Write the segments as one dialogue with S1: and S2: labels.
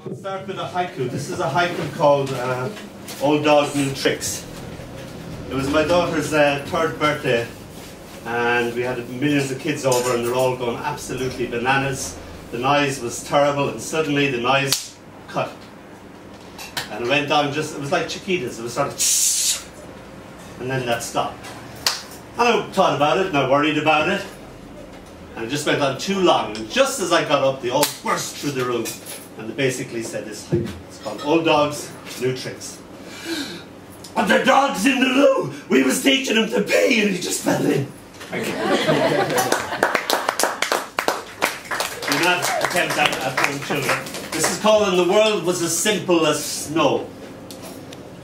S1: We'll start with a haiku. This is a haiku called Old Dog, New Tricks. It was my daughter's third birthday, and we had millions of kids over, and they're all going absolutely bananas. The noise was terrible, and suddenly the noise cut. And it went down just, it was like chiquitas. It was sort of, and then that stopped. And I thought about it, and I worried about it. And it just went on too long. And just as I got up, they all burst through the room. And they basically said this haiku. It's called Old Dogs, New Tricks. And the dog's in the loo! We was teaching him to pee and he just fell in. Do not attempt that at young children. This is called And the World Was as Simple as Snow.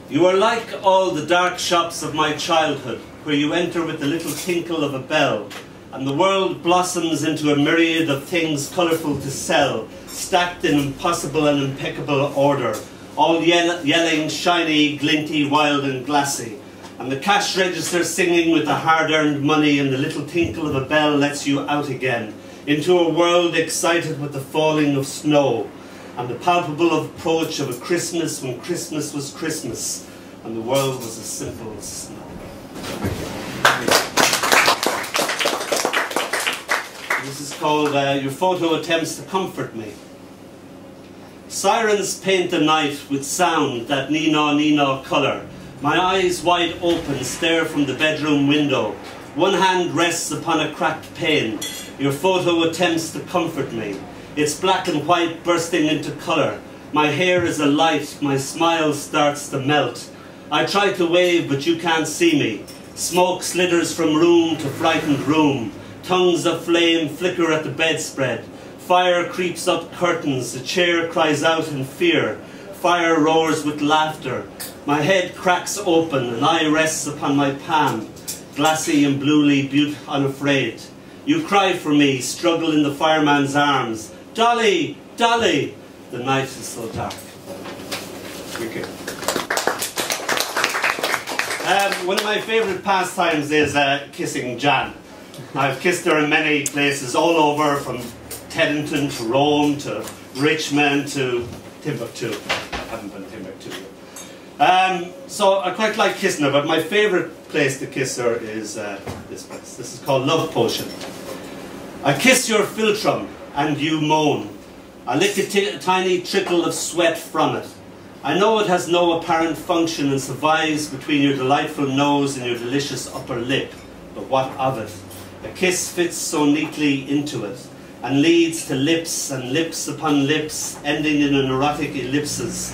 S1: You are like all the dark shops of my childhood, where you enter with the little tinkle of a bell, and the world blossoms into a myriad of things colourful to sell, stacked in impossible and impeccable order, all yelling, shiny, glinty, wild and glassy. And the cash register singing with the hard-earned money, and the little tinkle of a bell lets you out again, into a world excited with the falling of snow, and the palpable approach of a Christmas when Christmas was Christmas, and the world was as simple as snow. This is called Your Photo Attempts to Comfort Me. Sirens paint the night with sound, that neenaw colour. My eyes wide open stare from the bedroom window. One hand rests upon a cracked pane. Your photo attempts to comfort me. It's black and white bursting into colour. My hair is alight, my smile starts to melt. I try to wave, but you can't see me. Smoke slithers from room to frightened room. Tongues of flame flicker at the bedspread. Fire creeps up curtains. A chair cries out in fear. Fire roars with laughter. My head cracks open. An eye rests upon my palm. Glassy and bluely unafraid. You cry for me, struggle in the fireman's arms. Dolly! Dolly! The night is so dark. Okay. One of my favourite pastimes is kissing Jan. I've kissed her in many places all over, from Teddington to Rome to Richmond to Timbuktu. I haven't been to Timbuktu yet. So I quite like kissing her, but my favourite place to kiss her is this place. This is called Love Potion. I kiss your philtrum and you moan. I lick a tiny trickle of sweat from it. I know it has no apparent function and survives between your delightful nose and your delicious upper lip, but what of it? A kiss fits so neatly into it, and leads to lips and lips upon lips, ending in an erotic ellipsis.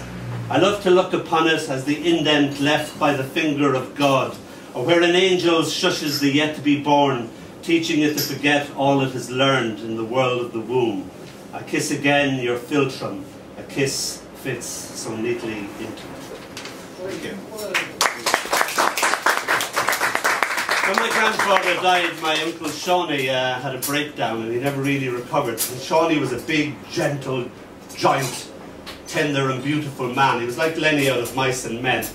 S1: I love to look upon it as the indent left by the finger of God, or where an angel shushes the yet-to-be-born, teaching it to forget all it has learned in the world of the womb. I kiss again your philtrum. A kiss fits so neatly into it. Thank you. When my grandfather died, my uncle Shawnee had a breakdown, and he never really recovered. And Shawnee was a big, gentle, giant, tender and beautiful man. He was like Lenny out of Mice and Men.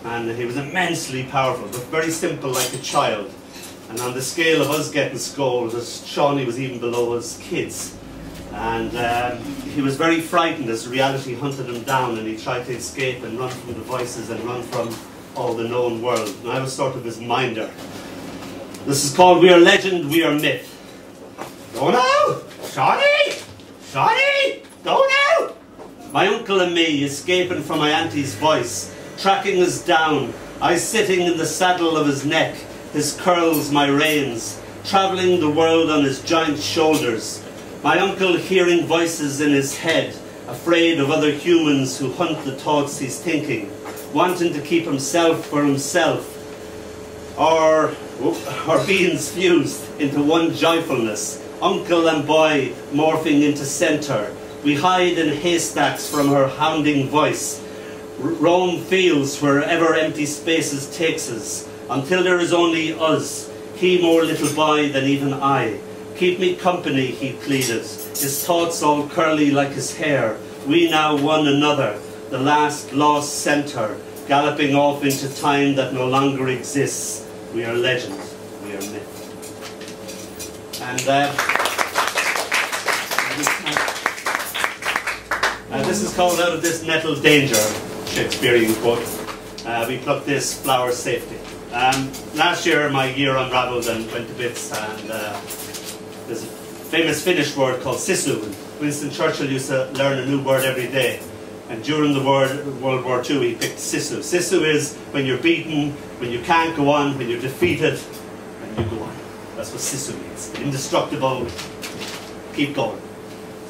S1: And he was immensely powerful, but very simple, like a child. And on the scale of us getting scolded, Shawnee was even below us kids. And he was very frightened as reality hunted him down, and he tried to escape and run from the voices and run from all the known world. And I was sort of his minder. This is called We Are Legend, We Are Myth. Donall! Shawnee! Shawnee! Donall! My uncle and me, escaping from my auntie's voice, tracking us down, I sitting in the saddle of his neck, his curls my reins, travelling the world on his giant shoulders. My uncle hearing voices in his head, afraid of other humans who hunt the thoughts he's thinking, wanting to keep himself for himself, or beings fused into one joyfulness, uncle and boy morphing into centre. We hide in haystacks from her hounding voice, roam fields wherever empty spaces takes us, until there is only us, he more little boy than even I. Keep me company, he pleaded, his thoughts all curly like his hair. We now one another, the last lost centre, galloping off into time that no longer exists. We are legend, we are myth. And This is called Out of This Nettle Danger, Shakespearean quote. We plucked this flower safely. Last year my year unravelled and went to bits, and there's a famous Finnish word called sisu. Winston Churchill used to learn a new word every day, and during the World War II he picked sisu. Sisu is when you're beaten, when you can't go on, when you're defeated, and you go on. That's what sisu means. Indestructible, keep going.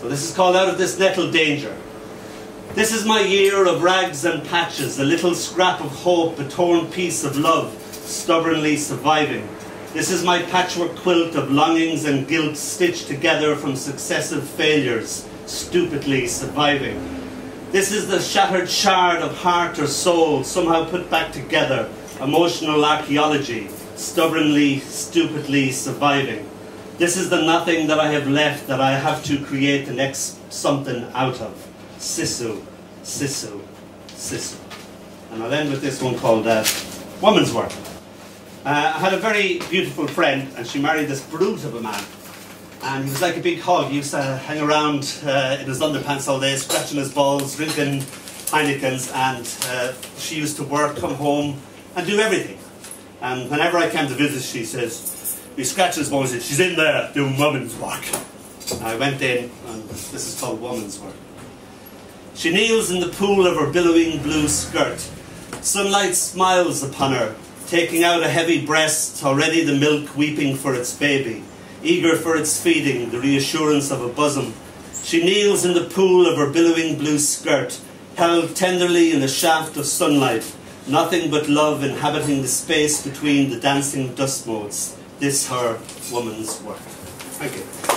S1: So this is called Out of This Nettle Danger. This is my year of rags and patches, a little scrap of hope, a torn piece of love, stubbornly surviving. This is my patchwork quilt of longings and guilt stitched together from successive failures, stupidly surviving. This is the shattered shard of heart or soul, somehow put back together, emotional archaeology, stubbornly, stupidly surviving. This is the nothing that I have left that I have to create the next something out of. Sisu, sisu, sisu. And I'll end with this one called Woman's Work. I had a very beautiful friend, and she married this brute of a man. And he was like a big hog. He used to hang around in his underpants all day, scratching his balls, drinking Heinekens, and she used to work, come home, and do everything. And whenever I came to visit, she says, he scratched his balls and said, she's in there doing woman's work. And I went in, and this is called Woman's Work. She kneels in the pool of her billowing blue skirt. Sunlight smiles upon her, taking out a heavy breast, already the milk weeping for its baby, eager for its feeding, the reassurance of a bosom. She kneels in the pool of her billowing blue skirt, held tenderly in a shaft of sunlight, nothing but love inhabiting the space between the dancing dust motes. This her woman's work. Thank you.